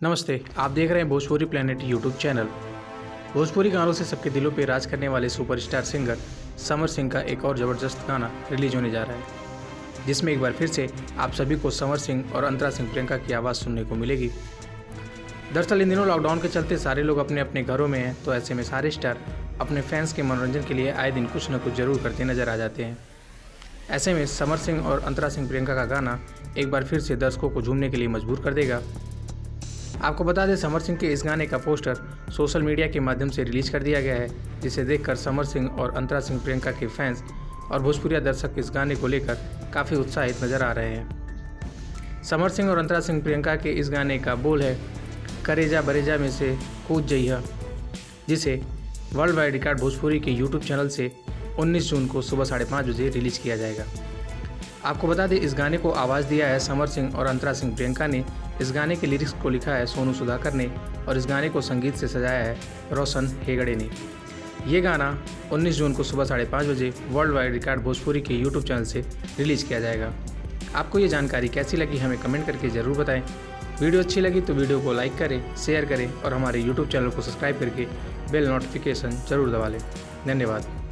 नमस्ते, आप देख रहे हैं Bhojpuri planet YouTube channel. Bhojpuri गानों से सबके दिलों पे राज करने वाले सुपरस्टार सिंगर समर सिंह का एक और ज़बरदस्त गाना रिलीज होने जा रहा है, जिसमें एक बार फिर से आप सभी को समर सिंह और अंतरा सिंह प्रियंका की आवाज़ सुनने को मिलेगी। दरअसल इन दिनों लॉकडाउन के चलते सारे लोग अपने अपने घरों में हैं, तो ऐसे में सारे स्टार अपने फैंस के मनोरंजन के लिए आए दिन कुछ न कुछ ज़रूर करते नजर आ जाते हैं। ऐसे में समर सिंह और अंतरा सिंह प्रियंका का गाना एक बार फिर से दर्शकों को झूमने के लिए मजबूर कर देगा। आपको बता दें, समर सिंह के इस गाने का पोस्टर सोशल मीडिया के माध्यम से रिलीज कर दिया गया है, जिसे देखकर समर सिंह और अंतरा सिंह प्रियंका के फैंस और भोजपुरिया दर्शक इस गाने को लेकर काफ़ी उत्साहित नजर आ रहे हैं। समर सिंह और अंतरा सिंह प्रियंका के इस गाने का बोल है, करेजा बरेजा में से कूद जइहा, जिसे वर्ल्ड वाइड रिकॉर्ड भोजपुरी के यूट्यूब चैनल से 19 जून को सुबह 5:30 बजे रिलीज किया जाएगा। आपको बता दें, इस गाने को आवाज़ दिया है समर सिंह और अंतरा सिंह प्रियंका ने। इस गाने के लिरिक्स को लिखा है सोनू सुधाकर ने और इस गाने को संगीत से सजाया है रोशन हेगड़े ने। ये गाना 19 जून को सुबह 5:30 बजे वर्ल्ड वाइड रिकॉर्ड भोजपुरी के यूट्यूब चैनल से रिलीज किया जाएगा। आपको ये जानकारी कैसी लगी हमें कमेंट करके ज़रूर बताएं। वीडियो अच्छी लगी तो वीडियो को लाइक करें, शेयर करें और हमारे यूट्यूब चैनल को सब्सक्राइब करके बेल नोटिफिकेशन ज़रूर दबा लें। धन्यवाद।